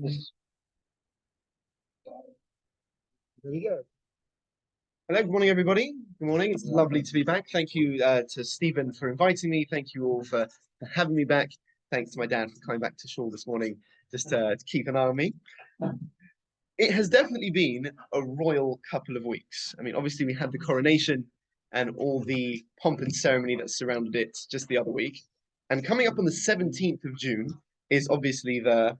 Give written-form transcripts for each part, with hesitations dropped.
There we go. Hello, good morning, everybody. Good morning. It's lovely to be back. Thank you to Stephen for inviting me. Thank you all for having me back. Thanks to my dad for coming back to shul this morning just to keep an eye on me. It has definitely been a royal couple of weeks. I mean, obviously, we had the coronation and all the pomp and ceremony that surrounded it just the other week. And coming up on the 17th of June is obviously the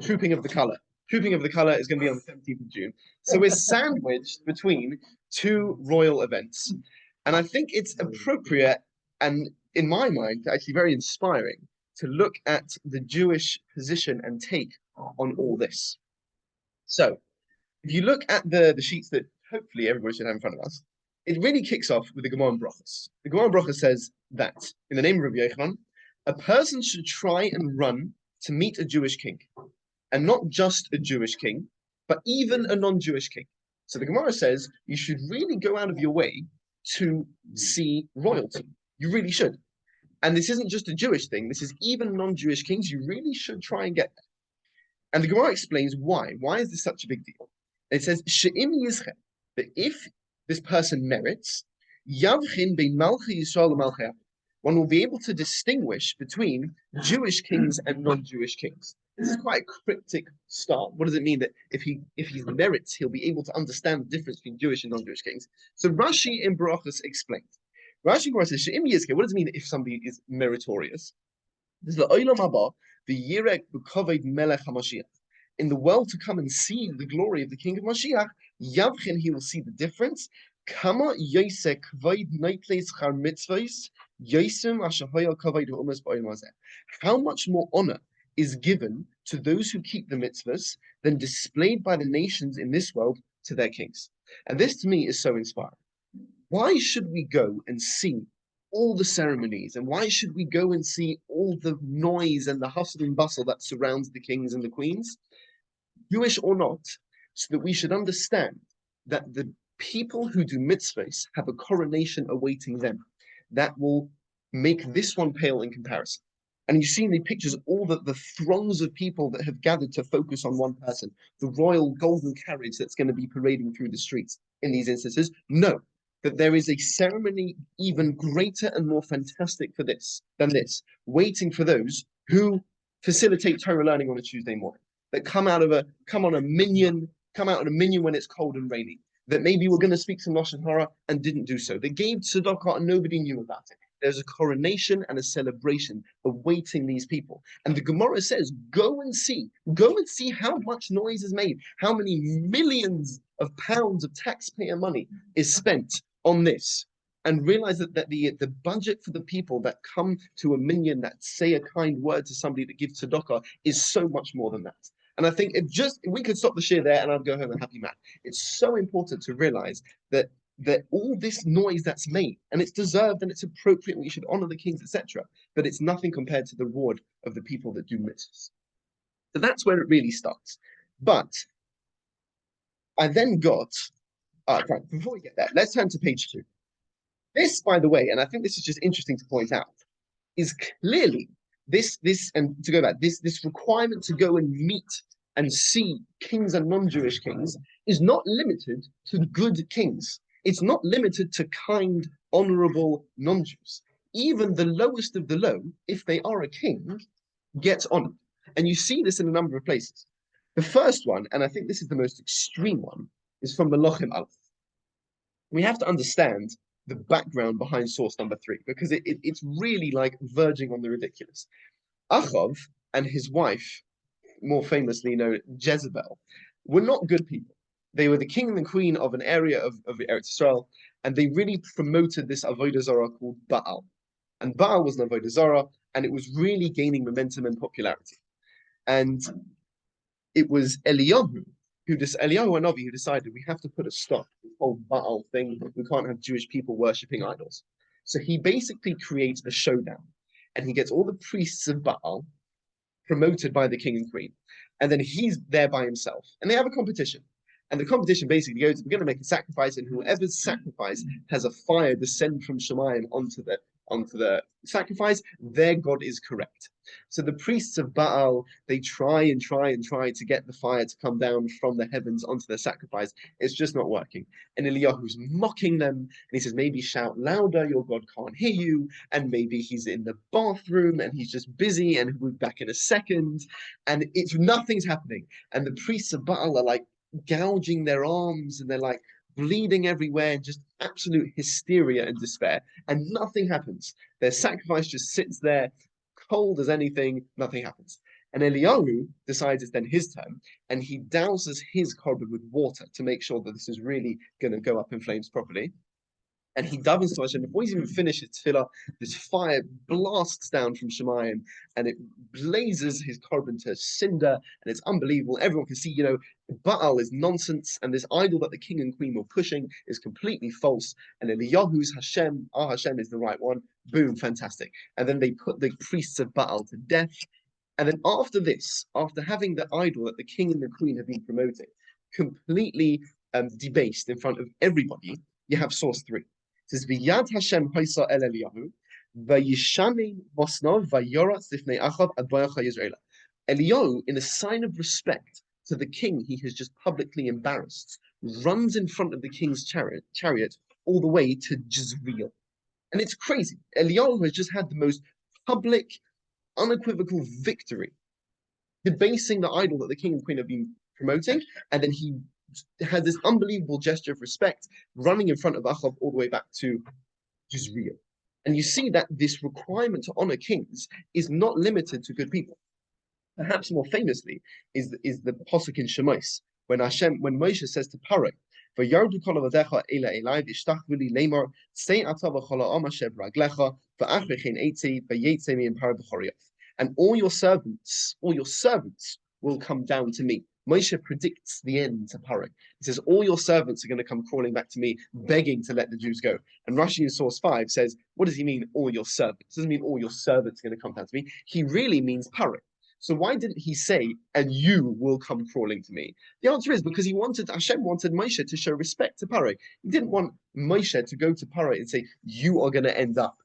trooping of the color. Trooping of the color is going to be on the 17th of June. So we're sandwiched between two royal events. And I think it's appropriate and, in my mind, actually very inspiring to look at the Jewish position and take on all this. So if you look at the sheets that hopefully everybody should have in front of us, it really kicks off with the Gemara in Brachos. The Gemara in Brachos says that, in the name of Rabbi Yochanan, a person should try and run to meet a Jewish king, and not just a Jewish king, but even a non-Jewish king. So the Gemara says you should really go out of your way to see royalty. You really should. And this isn't just a Jewish thing. This is even non-Jewish kings. You really should try and get there. And the Gemara explains why. Why is this such a big deal? It says, She'im yizche, that if this person merits, yavchin bein malchi Yisrael u'malchi Yaakov, one will be able to distinguish between Jewish kings and non-Jewish kings. This is quite a cryptic start. What does it mean that if he merits, he'll be able to understand the difference between Jewish and non-Jewish kings? So Rashi in Barachas explains. Rashi in Barachas says, She'im yizke, what does it mean if somebody is meritorious? This is the Olam Haba, the Yirek B'Koved Melech HaMashiach. In the world to come and see the glory of the King of Mashiach, Yavchin, he will see the difference. Kama Yosek Kvoid Neitles Char Mitzvahs, Yosem Ashahoya Kvoid Umas B'Olam. How much more honor is given to those who keep the mitzvahs than displayed by the nations in this world to their kings? And this to me is so inspiring. Why should we go and see all the ceremonies, and why should we go and see all the noise and the hustle and bustle that surrounds the kings and the queens, Jewish or not, so that we should understand that the people who do mitzvahs have a coronation awaiting them that will make this one pale in comparison. And you see in the pictures all the throngs of people that have gathered to focus on one person, the royal golden carriage that's going to be parading through the streets in these instances. No, that there is a ceremony even greater and more fantastic for this than this, waiting for those who facilitate Torah learning on a Tuesday morning, that come out on a minyan when it's cold and rainy, that maybe we're going to speak some Lashon Hara and didn't do so. They gave tzedakah and nobody knew about it. There's a coronation and a celebration awaiting these people. And the Gemara says, go and see how much noise is made, how many millions of pounds of taxpayer money is spent on this, and realize that the budget for the people that come to a minyan, that say a kind word to somebody, that gives tzedakah, is so much more than that. And I think we could stop the shir there and I'd go home a happy man. It's so important to realize that all this noise that's made, and it's deserved and it's appropriate, we should honor the kings, etc., but it's nothing compared to the reward of the people that do mitzvahs. So that's where it really starts. But I then got, right, before we get there, let's turn to page 2. This, by the way, and I think this is just interesting to point out, is clearly this requirement to go and meet and see kings and non-Jewish kings is not limited to good kings. It's not limited to kind, honorable non-Jews. Even the lowest of the low, if they are a king, gets honored. And you see this in a number of places. The first one, and I think this is the most extreme one, is from Melachim Aleph. We have to understand the background behind source number 3, because it's really like verging on the ridiculous. Achav and his wife, more famously known Jezebel, were not good people. They were the king and the queen of an area of Eretz Israel, and they really promoted this avodah zarah called Baal. And Baal was an avodah zarah, and it was really gaining momentum and popularity. And it was Eliyahu Hanavi who decided we have to put a stop to this whole Baal thing. We can't have Jewish people worshipping idols. So he basically creates a showdown, and he gets all the priests of Baal promoted by the king and queen, and then he's there by himself, and they have a competition. And the competition basically goes, we're going to make a sacrifice, and whoever's sacrifice has a fire descend from Shemayim onto onto the sacrifice, their God is correct. So the priests of Baal, they try and try and try to get the fire to come down from the heavens onto their sacrifice. It's just not working. And Eliyahu's mocking them, and he says, maybe shout louder, your God can't hear you. And maybe he's in the bathroom and he's just busy and he'll be back in a second. And it's nothing's happening. And the priests of Baal are like gouging their arms and they're like bleeding everywhere, just absolute hysteria and despair. And nothing happens. Their sacrifice just sits there, cold as anything, nothing happens. And Eliyahu decides it's then his turn, and he douses his korban with water to make sure that this is really going to go up in flames properly. And he davens to Hashem. Before he's even finished his tefillah, this fire blasts down from Shemayim and it blazes his korban to cinder. And it's unbelievable. Everyone can see, Baal is nonsense. And this idol that the king and queen were pushing is completely false. And Eliyahu's Hashem, our Hashem is the right one. Boom, fantastic. And then they put the priests of Baal to death. And then after this, after having the idol that the king and the queen have been promoting completely debased in front of everybody, you have source 3. It says, V'yad Hashem haisa el Eliyahu, v'yishamim bosnov v'yoratz lifnei Achav adbayach Yisrael. Eliyahu, in a sign of respect to the king he has just publicly embarrassed, runs in front of the king's chariot all the way to Jezreel. And it's crazy. Eliyahu has just had the most public, unequivocal victory, debasing the idol that the king and queen have been promoting, and then he had this unbelievable gesture of respect, running in front of Achav all the way back to Jezreel. And you see that this requirement to honor kings is not limited to good people. Perhaps more famously is the posuk in Shemais, when Moshe says to Paro, "V'yardu kol avadecha ela elai v'ishtachvu li lemar sei ata v'chol ha'am asher b'raglecha v'achrechen etzi v'yetze mi Paro b'choriyot." And all your servants will come down to me. Moshe predicts the end to Paro. He says, all your servants are going to come crawling back to me, begging to let the Jews go. And Rashi in source 5 says, what does he mean, all your servants? It doesn't mean all your servants are going to come down to me. He really means Paro. So why didn't he say, and you will come crawling to me? The answer is because Hashem wanted Moshe to show respect to Paro. He didn't want Moshe to go to Paro and say, you are going to end up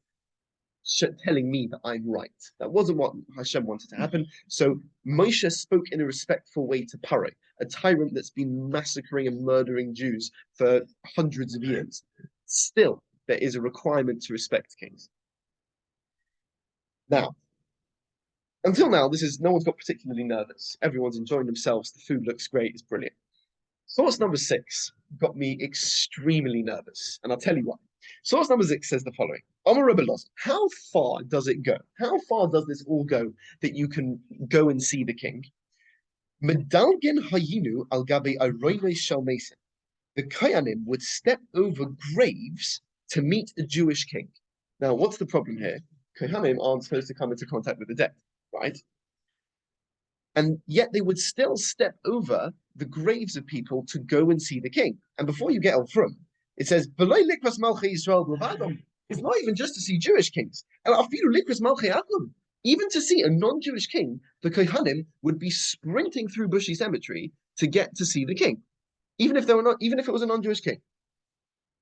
telling me that I'm right. That wasn't what Hashem wanted to happen. So Moshe spoke in a respectful way to Paro, a tyrant that's been massacring and murdering Jews for hundreds of years. Still, there is a requirement to respect kings. Now, until now, no one's got particularly nervous. Everyone's enjoying themselves. The food looks great. It's brilliant. Source number 6 got me extremely nervous, and I'll tell you why. Source number 6 says the following. Rabbi, how far does it go? How far does this all go that you can go and see the king? Medalgin hayinu al gabe aroyle shel mesim. The Kohanim would step over graves to meet a Jewish king. Now, what's the problem here? Kohanim aren't supposed to come into contact with the dead, right? And yet they would still step over the graves of people to go and see the king. And before you get off from, it says, it's not even just to see Jewish kings. Even to see a non-Jewish king, the Kohanim would be sprinting through Bushy Cemetery to get to see the king, even if it was a non-Jewish king.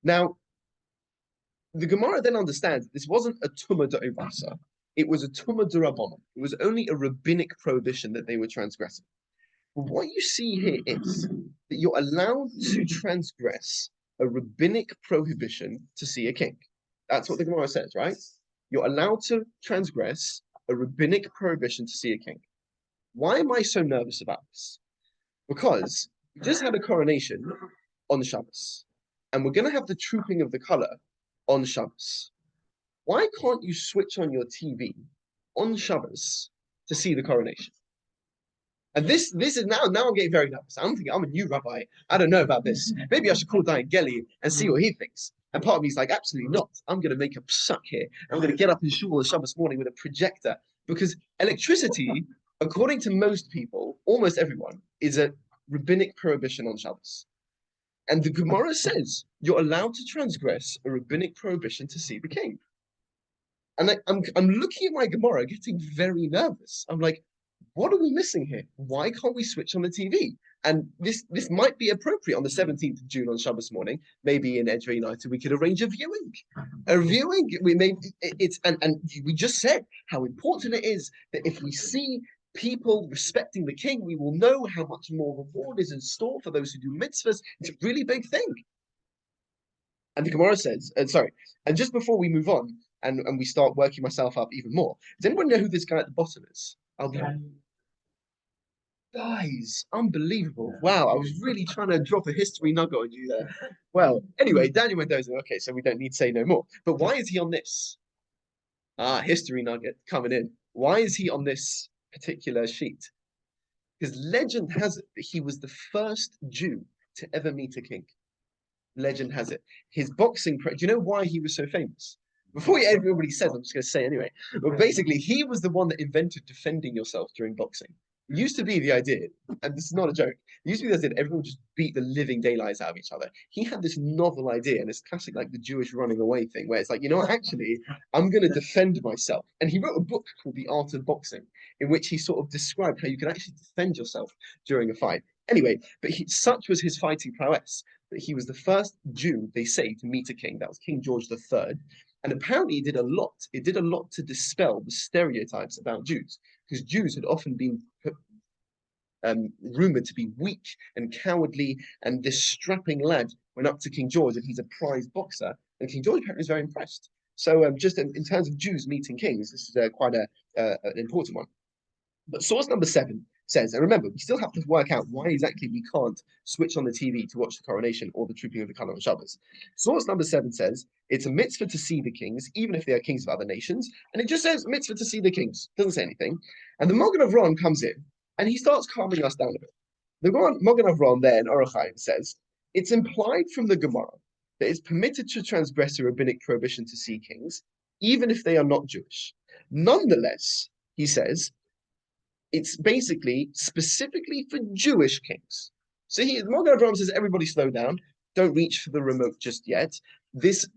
Now, the Gemara then understands this wasn't a Tumah D'Oraisa, it was a Tumah D'Rabbanan. It was only a rabbinic prohibition that they were transgressing. But what you see here is that you're allowed to transgress a rabbinic prohibition to see a king. That's what the Gemara says, right? You're allowed to transgress a rabbinic prohibition to see a king. Why am I so nervous about this? Because we just had a coronation on Shabbos, and we're going to have the trooping of the color on Shabbos. Why can't you switch on your TV on Shabbos to see the coronation? And this is now I'm getting very nervous. I'm thinking, I'm a new rabbi. I don't know about this. Maybe I should call Diane Gelly and see what he thinks. And part of me is like, absolutely not. I'm going to make a psak here. I'm going to get up in shul on Shabbos morning with a projector. Because electricity, according to most people, almost everyone, is a rabbinic prohibition on Shabbos. And the Gemara says you're allowed to transgress a rabbinic prohibition to see the king. And I'm looking at my Gemara, getting very nervous. I'm like, what are we missing here? Why can't we switch on the TV? And this might be appropriate on the 17th of June on Shabbos morning. Maybe in Edgeway United we could arrange a viewing. A viewing. We may it's and we just said how important it is that if we see people respecting the king, we will know how much more reward is in store for those who do mitzvahs. It's a really big thing. And the Gemara says, and just before we move on and we start working myself up even more, does anyone know who this guy at the bottom is? Guys, unbelievable. Wow, I was really trying to drop a history nugget on you there. Well, anyway, Daniel Mendoza, okay, so we don't need to say no more. But why is he on this? History nugget coming in. Why is he on this particular sheet? Because legend has it that he was the first Jew to ever meet a king. Legend has it. His boxing, do you know why he was so famous? Before everybody says, I'm just going to say anyway. But basically, he was the one that invented defending yourself during boxing. It used to be the idea, and this is not a joke, it used to be the idea that everyone would just beat the living daylights out of each other. He had this novel idea, and it's classic like the Jewish running away thing, where it's like, you know what, actually, I'm going to defend myself. And he wrote a book called The Art of Boxing, in which he sort of described how you can actually defend yourself during a fight. Anyway, but such was his fighting prowess that he was the first Jew, they say, to meet a king. That was King George III. And apparently it did a lot. It did a lot to dispel the stereotypes about Jews, because Jews had often been rumored to be weak and cowardly. And this strapping lad went up to King George, and he's a prize boxer. And King George apparently was very impressed. So just in terms of Jews meeting kings, this is quite an important one. But source number 7 says, and remember, we still have to work out why exactly we can't switch on the TV to watch the coronation or the trooping of the color on Shabbos. Source number 7 says, it's a mitzvah to see the kings, even if they are kings of other nations. And it just says mitzvah to see the kings. Doesn't say anything. And the Magen Avraham comes in, and he starts calming us down a bit. The Magen Avraham there in Chaim says, it's implied from the Gemara that it's permitted to transgress a rabbinic prohibition to see kings, even if they are not Jewish. Nonetheless, he says, it's basically specifically for Jewish kings. So Magen Avraham says, everybody slow down, don't reach for the remote just yet. This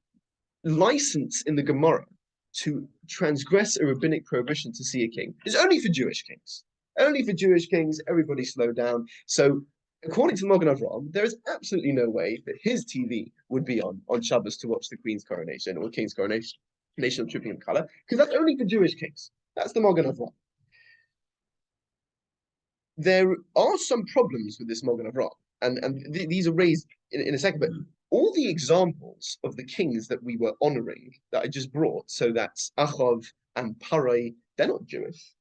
license in the Gemara to transgress a rabbinic prohibition to see a king is only for Jewish kings. Only for Jewish kings, everybody slow down. So according to Magen Avraham, there is absolutely no way that his TV would be on Shabbos to watch the Queen's coronation or the King's coronation, nation of tripping of color, because that's only for Jewish kings. That's the Magen Avraham. There are some problems with this Magen Avraham, and these are raised in a second, but all the examples of the kings that we were honoring that I just brought, so that's Achav and Parai, they're not Jewish.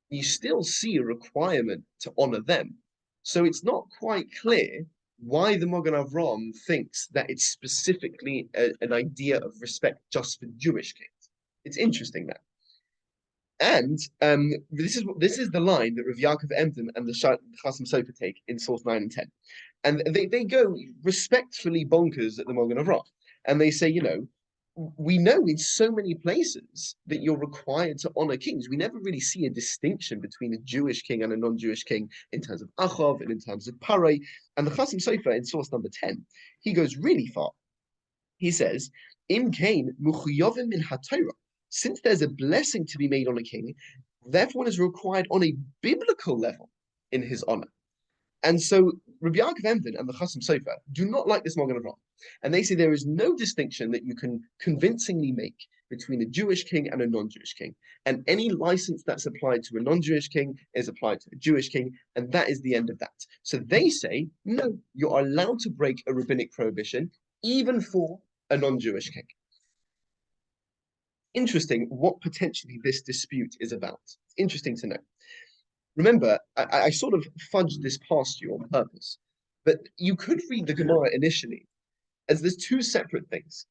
You still see a requirement to honor them. So it's not quite clear why the Magen Avraham thinks that it's specifically an idea of respect just for Jewish kings. It's interesting that. And this is the line that Rav Yaakov Emden and the Chaim Sofer take in source 9 and 10. And they go respectfully bonkers at the Magen Avraham. And they say, we know in so many places that you're required to honor kings. We never really see a distinction between a Jewish king and a non-Jewish king in terms of Achav and in terms of Parai. And the Chaim Sofer in source number 10, he goes really far. He says, Im kain muchuyavim min haTorah. Since there's a blessing to be made on a king, therefore one is required on a biblical level in his honor. And so Rabbi Yaakov Emden and the Chaim Sofer do not like this Magen Avraham. And they say there is no distinction that you can convincingly make between a Jewish king and a non-Jewish king. And any license that's applied to a non-Jewish king is applied to a Jewish king, and that is the end of that. So they say, no, you are allowed to break a rabbinic prohibition, even for a non-Jewish king. Interesting what potentially this dispute is about. It's interesting to know. Remember, I sort of fudged this past you on purpose, but you could read the Gemara initially as there's two separate things.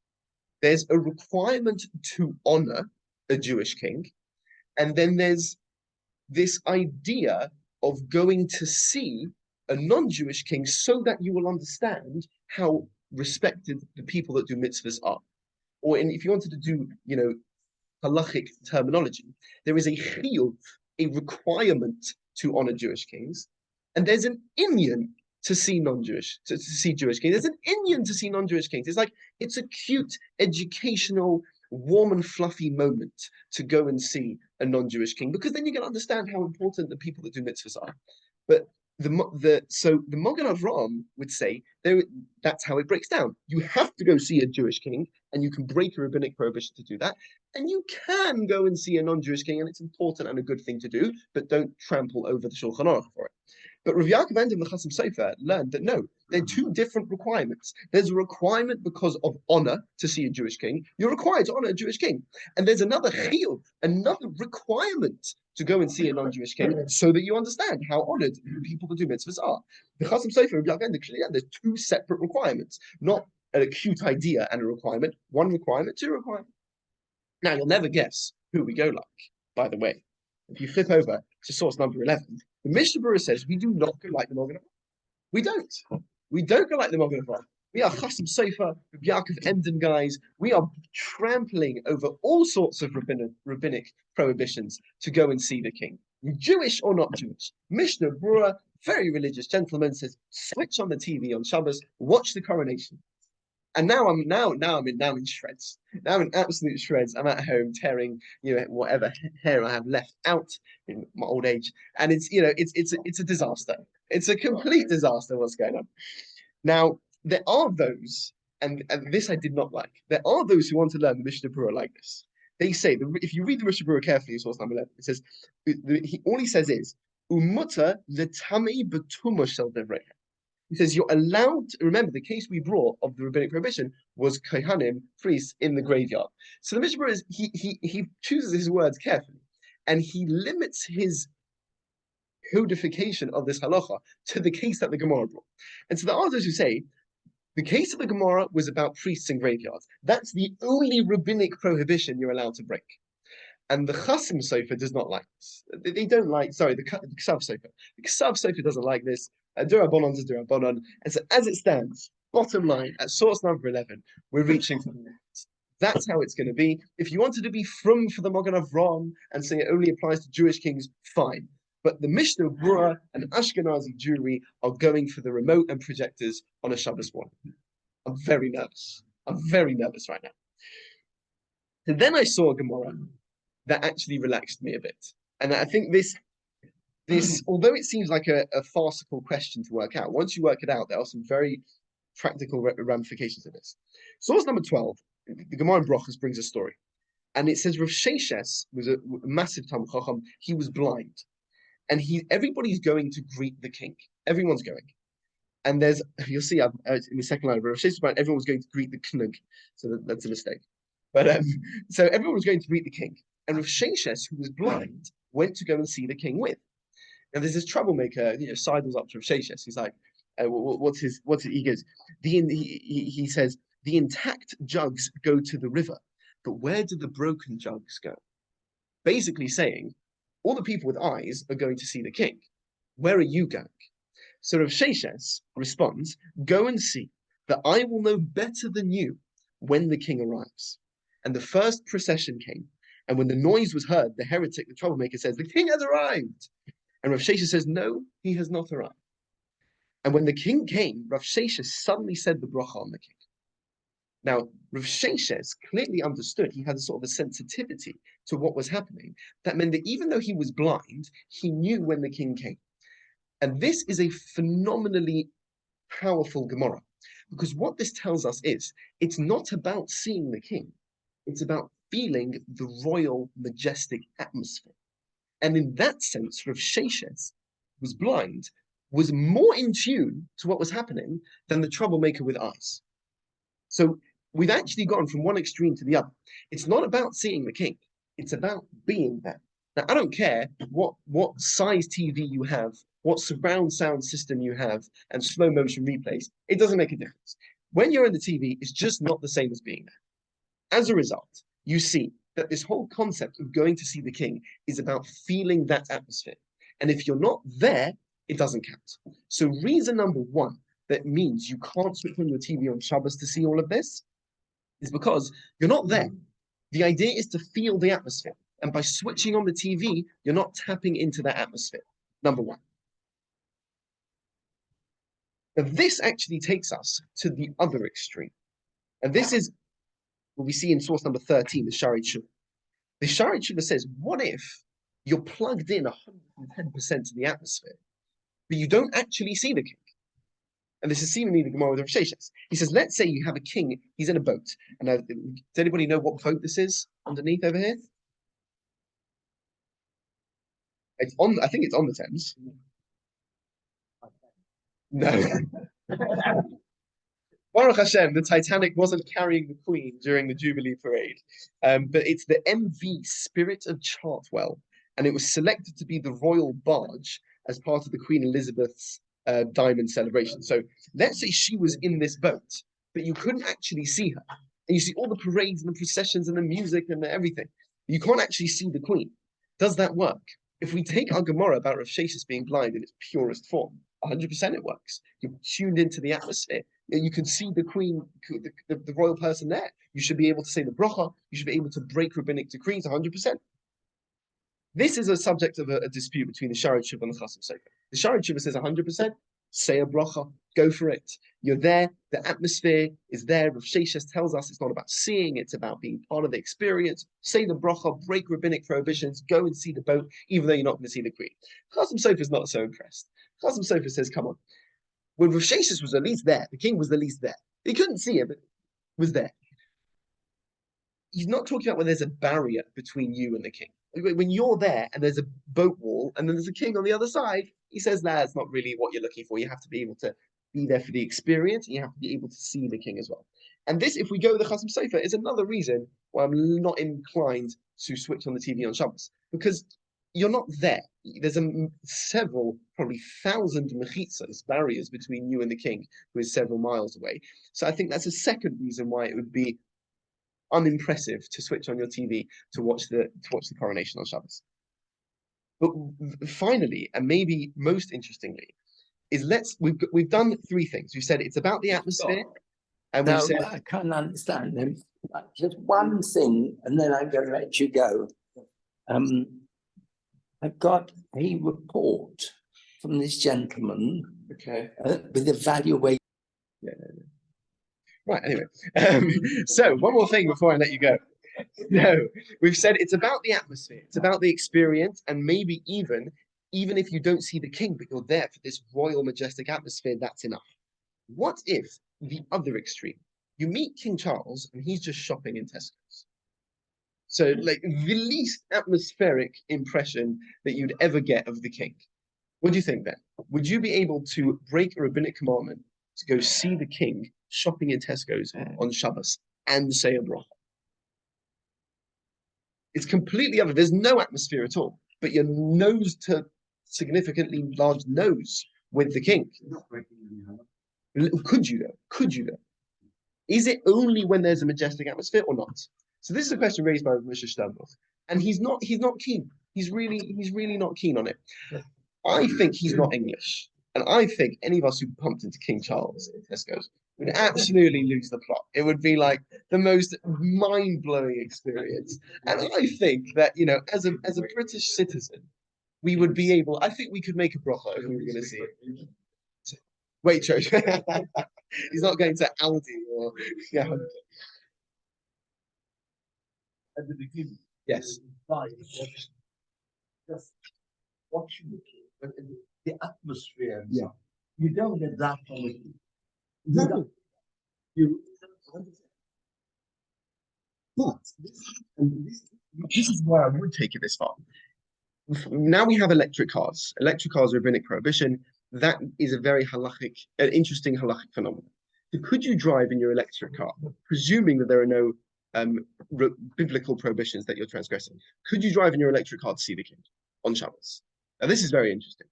There's a requirement to honor a Jewish king, and then there's this idea of going to see a non-Jewish king so that you will understand how respected the people that do mitzvahs are. Or if you wanted to do, halachic terminology, there is a chiyuv, a requirement to honor Jewish kings, and there's an inyan to see non-Jewish, to see Jewish kings. There's an inyan to see non-Jewish kings. It's a cute, educational, warm and fluffy moment to go and see a non-Jewish king, because then you can understand how important the people that do mitzvahs are. But So the Magen Avraham would say that's how it breaks down. You have to go see a Jewish king, and you can break a rabbinic prohibition to do that. And you can go and see a non-Jewish king, and it's important and a good thing to do, but don't trample over the Shulchan Aruch for it. But Rav Yaakov Ender and the Chasam Sofer learned that no, they're two different requirements. There's a requirement because of honor to see a Jewish king. You're required to honor a Jewish king. And there's another chiyuv, another requirement to go and see a non-Jewish king so that you understand how honored people who do mitzvahs are. The Chasam Sofer and Rav Yaakov Ender clearly, there's two separate requirements, not an acute idea and a requirement, one requirement, two requirements. Now, you'll never guess who we go like, by the way. If you flip over to source number 11, the Mishnah Berurah says we do not go like the Magen Avraham. We don't. We don't go like the Magen Avraham. We are Chasam Sofer, Yaakov Emden guys. We are trampling over all sorts of rabbinic prohibitions to go and see the king. Jewish or not Jewish. Mishnah Berurah, very religious gentleman, says switch on the TV on Shabbos, watch the coronation. And now I'm in shreds. Now I'm in absolute shreds. I'm at home tearing, whatever hair I have left out in my old age. And it's a disaster. It's a complete disaster what's going on. Now, there are those, and this I did not like. There are those who want to learn the Mishnah Berurah like this. They say, if you read the Mishnah Berurah carefully, source number 11, it says, all he says is, Umuta letami betuma shel devreha. He says you're allowed to remember the case we brought of the rabbinic prohibition was kohanim, priests in the graveyard. So the Mishnah is he chooses his words carefully, and he limits his codification of this halacha to the case that the Gemara brought. And so there are those who say the case of the Gemara was about priests in graveyards. That's the only rabbinic prohibition you're allowed to break. And the Chasam Sofer does not like this. They don't like, sorry, the Ksav Sofer. The Ksav Sofer doesn't like this. Durabonon is Durabonon. And so as it stands, bottom line, at source number 11, we're reaching for the next. That's how it's going to be. If you wanted to be from for the Magen Avraham and say it only applies to Jewish kings, fine. But the Mishnah Berurah and Ashkenazi Jewry are going for the remote and projectors on a Shabbos morning. I'm very nervous. I'm very nervous right now. And then I saw a Gemara that actually relaxed me a bit. And I think this, although it seems like a farcical question to work out, once you work it out, there are some very practical ramifications of this. Source number 12, the Gemara in Brochus brings a story. And it says Rav Sheshes was a massive Talmid Chacham. He was blind. And everybody's going to greet the king. Everyone's going. And you'll see in the second line, Rav Sheshes was blind, everyone was going to greet the knug. So that's a mistake. But so everyone was going to greet the king. And Rav Sheshes, who was blind, went to go and see the king with. And there's this troublemaker, sidles up to Rav Sheshes. He's like, he goes, he says, the intact jugs go to the river, but where do the broken jugs go? Basically saying, all the people with eyes are going to see the king. Where are you going? So Rav Sheshes responds, go and see that I will know better than you when the king arrives. And the first procession came. And when the noise was heard, the heretic, the troublemaker, says, the king has arrived. And Rav Sheshes says, no, he has not arrived. And when the king came, Rav Sheshes suddenly said the bracha on the king. Now, Rav Sheshes clearly understood, he had a sort of a sensitivity to what was happening. That meant that even though he was blind, he knew when the king came. And this is a phenomenally powerful Gemara. Because what this tells us is, it's not about seeing the king. It's about feeling the royal, majestic atmosphere. And in that sense, Rav Sheshes, who was blind, was more in tune to what was happening than the troublemaker with eyes. So we've actually gone from one extreme to the other. It's not about seeing the king. It's about being there. Now, I don't care what size TV you have, what surround sound system you have, and slow motion replays. It doesn't make a difference. When you're in the TV, it's just not the same as being there. As a result, you see that this whole concept of going to see the king is about feeling that atmosphere. And if you're not there, it doesn't count. So reason number one that means you can't switch on your TV on Shabbos to see all of this is because you're not there. The idea is to feel the atmosphere. And by switching on the TV, you're not tapping into that atmosphere. Number one. Now, this actually takes us to the other extreme. And this is what we see in source number 13, the Shari Tshuva. The Shari Tshuva says, what if you're plugged in 110% to the atmosphere, but you don't actually see the king. And this is seemingly the Gemara with Rav Sheshes. He says, let's say you have a king, he's in a boat. And now, does anybody know what boat this is underneath over here? It's on, I think it's on the Thames. No. Baruch Hashem, the Titanic wasn't carrying the Queen during the Jubilee Parade. But it's the MV Spirit of Chartwell. And it was selected to be the royal barge as part of the Queen Elizabeth's diamond celebration. So let's say she was in this boat, but you couldn't actually see her. And you see all the parades and the processions and the music and everything. You can't actually see the Queen. Does that work? If we take our Gemara about Rav Sheshes being blind in its purest form, 100% it works. You're tuned into the atmosphere. You can see the Queen, the royal person there. You should be able to say the bracha. You should be able to break rabbinic decrees 100%. This is a subject of a dispute between the Shari Tshuva and the Chasam Sofer. The Shari Tshuva says 100%, say a bracha, go for it. You're there, the atmosphere is there. Rav Sheshes tells us it's not about seeing, it's about being part of the experience. Say the bracha, break rabbinic prohibitions, go and see the boat, even though you're not going to see the Queen. Chasam Sofer is not so impressed. Chasam Sofer says, come on. When Rav Sheshes was at least there, the king was the least there. He couldn't see it, but was there. He's not talking about when there's a barrier between you and the king. When you're there and there's a boat wall and then there's a king on the other side, he says that's not really what you're looking for. You have to be able to be there for the experience, and you have to be able to see the king as well. And this, if we go with the Chasam Sofer, is another reason why I'm not inclined to switch on the TV on Shabbos, because you're not there. There's several, probably 1,000 mechitzas, barriers between you and the king, who is several miles away. So I think that's a second reason why it would be unimpressive to switch on your TV to watch the coronation on Shabbos. But finally, and maybe most interestingly, is we've done three things. We've said it's about the atmosphere, and we've said I can't understand them. Just one thing, and then I'm going to let you go. I've got a report from this gentleman, okay, with evaluation. Yeah. Right, anyway. So one more thing before I let you go. No, we've said it's about the atmosphere, it's about the experience, and maybe even if you don't see the king, but you're there for this royal, majestic atmosphere, that's enough. What if the other extreme? You meet King Charles and he's just shopping in Tesco's. So, like, the least atmospheric impression that you'd ever get of the king. What do you think then? Would you be able to break a rabbinic commandment to go see the king shopping in Tesco's on Shabbos and say a bracha? It's completely other. There's no atmosphere at all, but your nose to significantly large nose with the king. Could you though? Could you though? Is it only when there's a majestic atmosphere or not? So this is a question raised by Moshe Sternbuch, and he's not keen. He's really not keen on it. I think he's not English, and I think any of us who pumped into King Charles in Tesco's would absolutely lose the plot. It would be like the most mind-blowing experience. And I think that, you know, as a British citizen, we would be able, I think we could make a bracha if we were going to see it. Wait, Joe. He's not going to Aldi or yeah. At the beginning. Yes. Just watching the king, but the atmosphere. Yeah. You don't get that from it. Exactly. But this is why I would take it this far. Now we have electric cars. Electric cars are rabbinic prohibition. That is a very halachic, an interesting halachic phenomenon. So could you drive in your electric car, presuming that there are no biblical prohibitions that you're transgressing? Could you drive in your electric car to see the king on Shabbos? Now this is very interesting.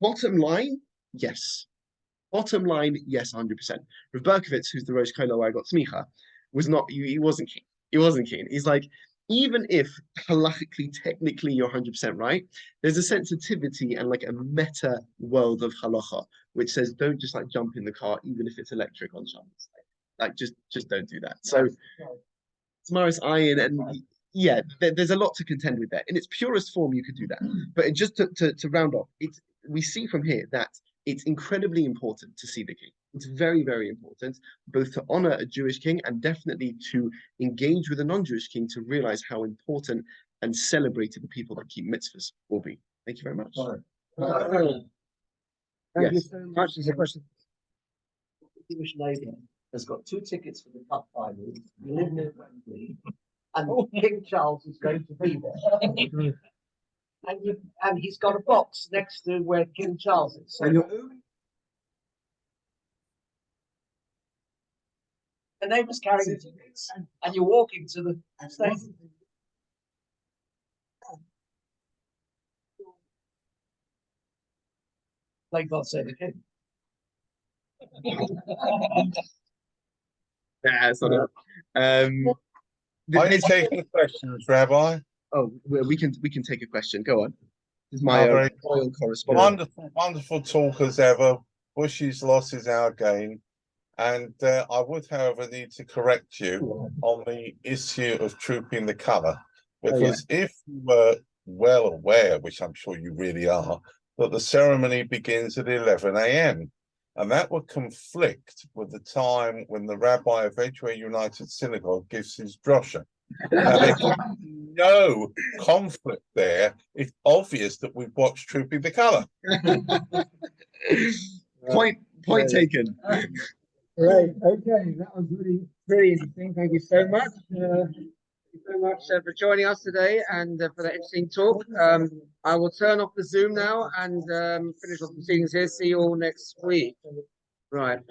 Bottom line, yes. Bottom line, yes, 100%. Rav Berkovitz, who's the Rosh Kollel where I got smicha, he wasn't keen. He wasn't keen. He's like, even if halachically, technically, you're 100% right, there's a sensitivity and like a meta world of halacha, which says don't just like jump in the car, even if it's electric on Shabbos. Like just don't do that. So Tamaris Ayin, and yeah, there's a lot to contend with there. In its purest form, you could do that. But just to round off, we see from here that it's incredibly important to see the king. It's very, very important, both to honor a Jewish king and definitely to engage with a non-Jewish king to realize how important and celebrated the people that keep mitzvahs will be. Thank you very much. Thank you Yes. so much. There's a question. Jewish neighbour has got 2 tickets for the cup final. You live near Wembley, and King Charles is going to be there. And he's got a box next to where King Charles is. So And you're- the neighbour's carrying the tickets, and you're walking to the stadium. Thank God save the king. Yeah, it's not it. Are you There's- taking questions, Rabbi? oh, we can take a question. Go on. This is my very royal correspondent. Wonderful talk as ever. Bushy's loss is our gain. And I would, however, need to correct you on the issue of trooping the colour. Because if you were well aware, which I'm sure you really are, that the ceremony begins at 11 a.m. And that would conflict with the time when the rabbi of Edgware United Synagogue gives his drosha. Now, there's no conflict there. It's obvious that we've watched Trooping the Colour. Point taken. Great. Okay, that was really interesting. Thank you so much. Thank you so much for joining us today and for that interesting talk. I will turn off the Zoom now and finish off the proceedings here. See you all next week. Right.